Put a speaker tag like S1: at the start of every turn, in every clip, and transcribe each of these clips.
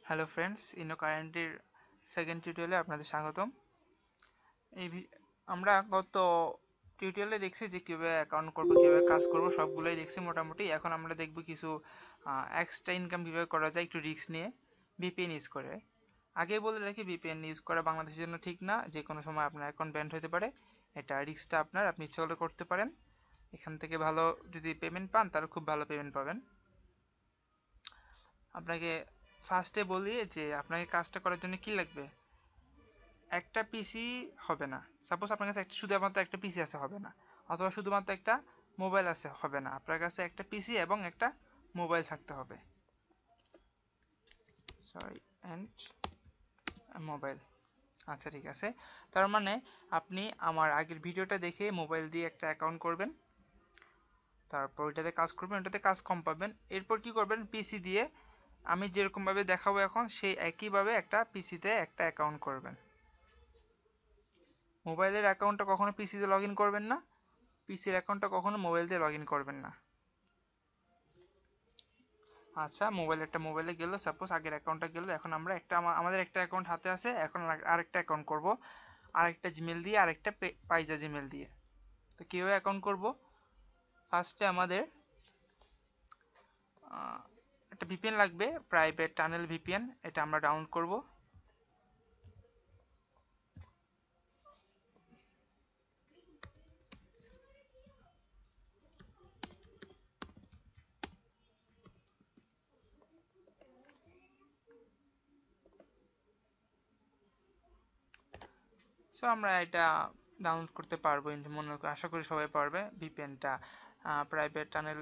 S1: Hello friends, ইনো কারেন্টের second টিউটোরিয়ালে আপনাদের স্বাগতম। এই আমরা গত টিউটোরিয়ালে দেখছি যে কীভাবে অ্যাকাউন্ট করবো, কীভাবে কাজ করবো, সবগুলোই দেখছি মোটামুটি। এখন আমরা দেখব কিছু এক্সট্রা ইনকাম কীভাবে করা যায় একটু রিস্ক নিয়ে ভিপিএন ইউজ করে। আগেই বলে রাখি, ভিপিএন ইউজ করা বাংলাদেশের জন্য ঠিক না। যে কোনো সময় আপনার অ্যাকাউন্ট ব্যান্ড হতে পারে। এটা রিস্কটা আপনি ইচ্ছা করলে করতে পারেন। এখান থেকে ভালো যদি পেমেন্ট পান তাহলে খুব ভালো পেমেন্ট পাবেন। আপনাকে ফার্স্টে বলি যে আপনাকে কাজটা করার জন্য কি লাগবে। একটা পিসি হবে না। সাপোজ আপনার কাছে শুধুমাত্র একটা পিসি আছে, হবে না। অথবা শুধুমাত্র একটা মোবাইল আছে, হবে না। আপনার কাছে একটা পিসি এবং একটা মোবাইল থাকতে হবে। Sorry, and mobile. আচ্ছা, ঠিক আছে। তার মানে আপনি আমার আগের ভিডিওটা দেখে মোবাইল দিয়ে একটা অ্যাকাউন্ট করবেন, তারপর ওইটাতে কাজ করবেন, ওইটাতে কাজ কম পাবেন। এরপর কি করবেন, পিসি দিয়ে আমি যেরকমভাবে দেখাবো এখন সেই একইভাবে একটা পিসিতে একটা অ্যাকাউন্ট করবেন। মোবাইলের অ্যাকাউন্টটা কখনো পিসিতে লগ ইন করবেন না, পিসির অ্যাকাউন্টটা কখনো মোবাইল দিয়ে লগ ইন করবেন না। আচ্ছা, মোবাইলে গেল, সাপোজ আগের অ্যাকাউন্টটা গেল। এখন আমরা আমাদের একটা অ্যাকাউন্ট হাতে আছে, এখন আরেকটা অ্যাকাউন্ট করব, আরেকটা জিমেল দিয়ে, আরেকটা পাইজা জিমেল দিয়ে। তো কীভাবে অ্যাকাউন্ট করব, ফার্স্টে আমাদের একটা ভিপিএন লাগবে, প্রাইভেট টানেল ভিপিএন। এটা আমরা ডাউনলোড করব। সো আমরা এটা ডাউনলোড করতে পারবো, আশা করি সবাই পারবে। ভিপিএনটা প্রাইভেট টানেল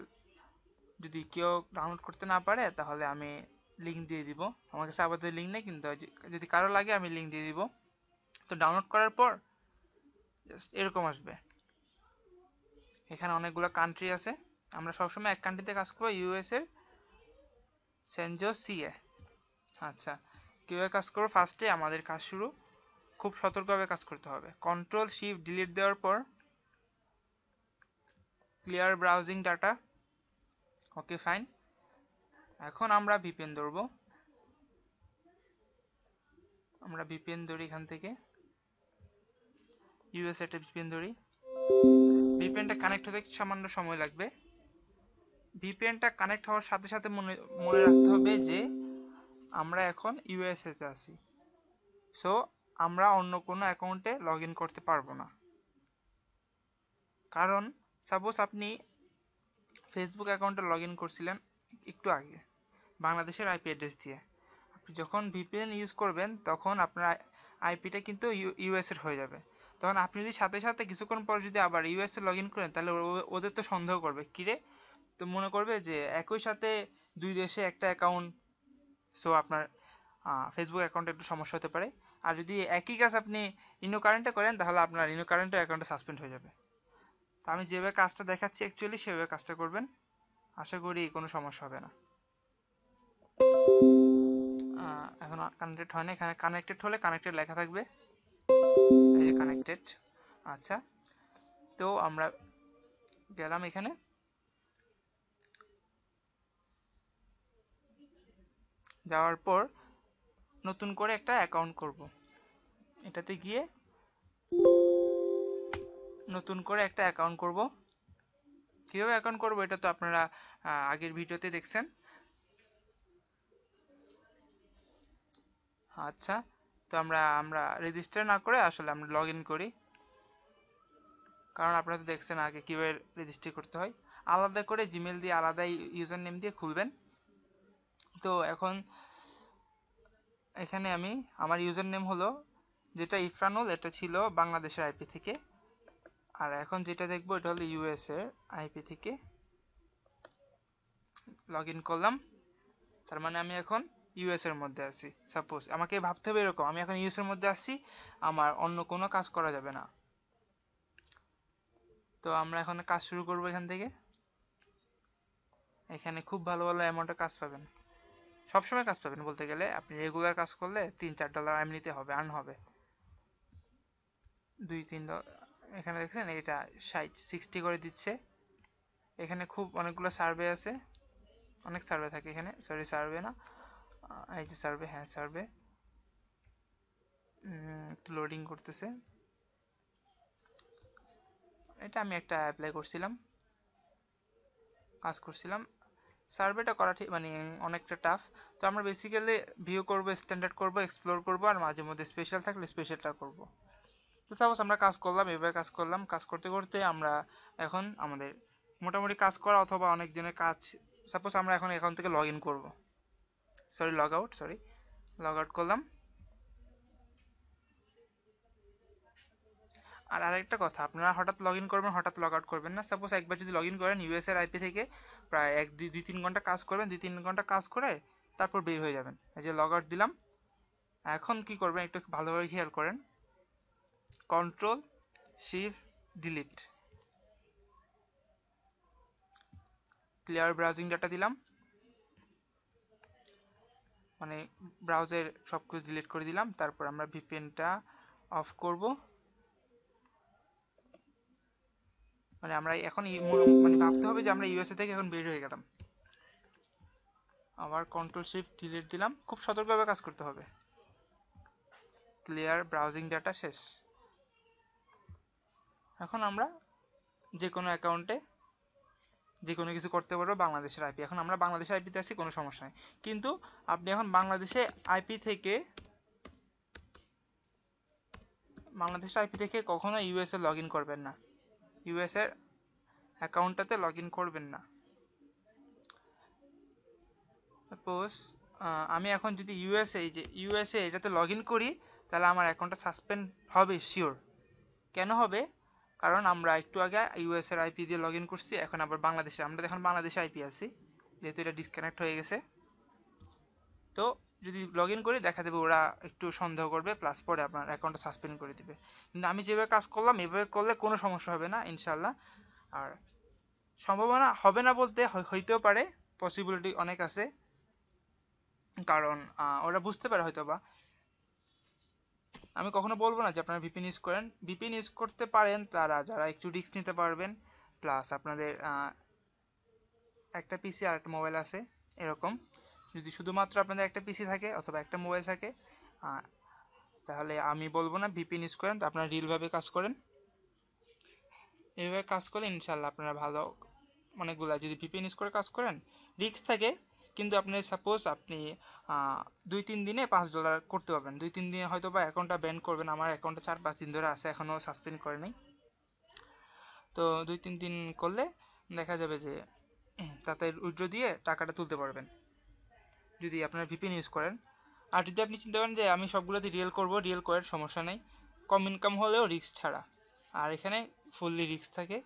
S1: যদি কেউ ডাউনলোড করতে না পারে তাহলে আমি লিঙ্ক দিয়ে দিব। আমার কাছে আপাতত লিঙ্ক নেই, কিন্তু যদি কারো লাগে আমি লিঙ্ক দিয়ে দিব। তো ডাউনলোড করার পর জাস্ট এরকম আসবে। এখানে অনেকগুলো কান্ট্রি আছে। আমরা সবসময় এক কান্ট্রিতে কাজ করবো, ইউএস এর সেনজো সিএ। আচ্ছা, কীভাবে কাজ করবো, ফার্স্টে আমাদের কাজ শুরু খুব সতর্কভাবে কাজ করতে হবে। কন্ট্রোল শিফট ডিলিট দেওয়ার পর clear browsing data, okay fine. এখন আমরা ভিপিএন ধরবো, আমরা ভিপিএন ধরি এখান থেকে, ইউএস একটা ভিপিএন ধরি। ভিপিএনটা কানেক্ট হতে সামান্য সময় লাগবে। ভিপিএনটা কানেক্ট হওয়ার সাথে সাথে মনে রাখতে হবে যে আমরা এখন ইউএসএ তে আছি। সো আমরা অন্য কোনো অ্যাকাউন্টে লগ ইন করতে পারবো না। কারণ সাপোজ আপনি ফেসবুক অ্যাকাউন্টে লগ ইন করছিলেন একটু আগে বাংলাদেশের আইপি অ্যাড্রেস দিয়ে। আপনি যখন ভিপিএন ইউজ করবেন তখন আপনার আইপিটা কিন্তু ইউএস এর হয়ে যাবে। তখন আপনি যদি সাথে সাথে কিছুক্ষণ পর যদি আবার ইউএসএ লগ ইন করেন তাহলে ওদের তো সন্দেহ করবে, কিরে, তো মনে করবে যে একই সাথে দুই দেশে একটা অ্যাকাউন্ট। সো আপনার ফেসবুক অ্যাকাউন্টে একটু সমস্যা হতে পারে। আর যদি একই কাজ আপনি ইনো কারেন্টে করেন তাহলে আপনার ইনো কারেন্টের অ্যাকাউন্টটা সাসপেন্ড হয়ে যাবে। তো আমি যেভাবে কাজটা দেখাচ্ছি অ্যাকচুয়ালি সেভাবে কাজটা করবেন, আশা করি কোনো সমস্যা হবে না। এখন কানেক্টেড হয় না, এখানে কানেক্টেড হলে কানেক্টেড লেখা থাকবে, এই যে কানেক্টেড। আচ্ছা, তো আমরা গেলাম এখানে, যাওয়ার পর নতুন করে একটা অ্যাকাউন্ট করব। এটাতে গিয়ে নতুন করে একটা অ্যাকাউন্ট করব। কীভাবে অ্যাকাউন্ট করব এটা তো আপনারা আগের ভিডিওতে দেখছেন। আচ্ছা, তো আমরা রেজিস্টার না করে আসলে আমরা লগ ইন করি, কারণ আপনারা তো দেখছেন আগে কীভাবে রেজিস্টার করতে হয়। আলাদা করে জিমেল দিয়ে, আলাদা ইউজার নেম দিয়ে খুলবেন। তো এখন এখানে আমি আমার ইউজার নেম হলো যেটা ইফরানুল, এটা ছিল বাংলাদেশের আইপি থেকে। আর এখন যেটা দেখবো এটা হলো ইউএস এর আইপি থেকে লগ ইন করলাম। তার মানে আমি এখন ইউএস এর মধ্যে আছি। সাপোজ আমাকে ভাবতে হবে এরকম, আমি এখন ইউএস এর মধ্যে আছি, আমার অন্য কোনো কাজ করা যাবে না। তো আমরা এখন কাজ শুরু করব এখান থেকে। এখানে খুব ভালো ভালো অ্যামাউন্টে কাজ পাবেন, সবসময় কাজ পাবেন বলতে গেলে। আপনি রেগুলার কাজ করলে $3-4 এমনিতে হবে, আর্ন হবে। 2-3 এখানে দেখছেন এটা 60 করে দিচ্ছে। এখানে খুব অনেকগুলো সার্ভে আছে, অনেক সার্ভে থাকে এখানে, সরি সার্ভে না, এই যে সার্ভে, হ্যাঁ সার্ভে একটু লোডিং করতেছে। এটা আমি একটা অ্যাপ্লাই করছিলাম, কাজ করছিলাম। সার্ভেটা করা ঠিক মানে অনেকটা টাফ। তো আমরা বেসিক্যালি ভিউ করব, স্ট্যান্ডার্ড করব, এক্সপ্লোর করব, আর মাঝে মধ্যে স্পেশাল থাকলে স্পেশালটা করব। তো সাপোজ আমরা কাজ করলাম, এভাবে কাজ করলাম, কাজ করতে করতে আমরা এখন আমাদের মোটামুটি কাজ করা অথবা অনেকজনের কাজ, সাপোজ আমরা এখন এখান থেকে লগ ইন করবো, লগ আউট করলাম। আর আরেকটা কথা, আপনারা হঠাৎ লগ ইন করবেন, হঠাৎ লগ আউট করবেন না। সাপোজ একবার যদি লগ ইন করেন ইউএস এর আইপি থেকে, প্রায় 1-2-3 ঘন্টা কাজ করবেন, 2-3 ঘন্টা কাজ করে তারপর বের হয়ে যাবেন। এই যে লগ আউট দিলাম। এখন কি করবেন একটু ভালোভাবে খেয়াল করেন, control shift delete, clear browsing data দিলাম, মানে ব্রাউজার সবকিছু ডিলিট করে দিলাম। তারপর আমরা ভিপিএনটা অফ করব। মানে আমরা এখন মানে ভাবতে হবে যে আমরা ইউএসএ থেকে এখন বের হয়ে গেলাম। আবার কন্ট্রোল শিফট ডিলিট দিলাম, খুব সতর্কভাবে কাজ করতে হবে। ক্লিয়ার ব্রাউজিং ডাটা শেষ। এখন আমরা যে কোনো অ্যাকাউন্টে যে কোনো কিছু করতে পারবো বাংলাদেশের আইপি। এখন আমরা বাংলাদেশের আইপিতে আছি, কোনো সমস্যা নেই। কিন্তু আপনি এখন বাংলাদেশে আইপি থেকে কখনো ইউএসএ লগ ইন করবেন না, ইউএস এর অ্যাকাউন্টটাতে লগ ইন করবেন না। সাপোজ আমি এখন যদি ইউএসএ এটাতে লগ ইন করি, তাহলে আমার অ্যাকাউন্টটা সাসপেন্ড হবে শিওর। কেন হবে? কারণ আমরা একটু আগে ইউএস এর আইপি দিয়ে লগ ইন করছি, এখন আবার আমরা এখন বাংলাদেশে আইপি আছি, যেহেতু এটা ডিসকানেক্ট হয়ে গেছে। তো যদি লগ ইন করি দেখা যাবে ওরা একটু সন্দেহ করবে, প্লাস পরে আপনার অ্যাকাউন্টটা সাসপেন্ড করে দিবে। কিন্তু আমি যেভাবে কাজ করলাম এভাবে করলে কোনো সমস্যা হবে না ইনশাল্লাহ। আর সম্ভাবনা হবে না বলতে হইতেও পারে, পসিবিলিটি অনেক আছে, কারণ ওরা বুঝতে পারে হয়তোবা। আমি কখনো বলবো না যে আপনারা ভিপিএন ইউজ করেন, ভিপিএন ইউজ করতে পারেন তারা যারা একটু রিস্ক নিতে পারবেন, প্লাস আপনাদের একটা পিসি আর একটা মোবাইল আছে এরকম। যদি শুধুমাত্র আপনাদের একটা পিসি থাকে অথবা একটা মোবাইল থাকে, তাহলে আমি বলবো না ভিপিএন ইউজ করেন। তো আপনারা রিয়েলভাবে কাজ করেন, এইভাবে কাজ করলে ইনশাল্লাহ আপনারা ভালো অনেকগুলা, যদি ভিপিএন ইউজ করে কাজ করেন রিস্ক থাকে, কিন্তু আপনি সাপোজ আপনি 2-3 দিনে $5 করতে পারবেন। 2-3 দিনে হয়তো বা অ্যাকাউন্টটা ব্যান করবেন। আমার অ্যাকাউন্টটা 4-5 দিন ধরে আছে, এখনো সাসপেন্ড করে নাই। তো 2-3 দিন করলে দেখা যাবে যে তাতে উইথড্র দিয়ে টাকাটা তুলতে পারবেন যদি আপনারা ভিপিএন ইউজ করেন। আর যদি আপনি চিন্তা করেন যে আমি সবগুলোতে রিয়েল করব, রিয়েল করার সমস্যা নেই, কম ইনকাম হলেও রিস্ক ছাড়া। আর এখানে ফুললি রিস্ক থাকে,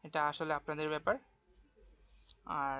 S1: এটা আসলে আপনাদের ব্যাপার। আর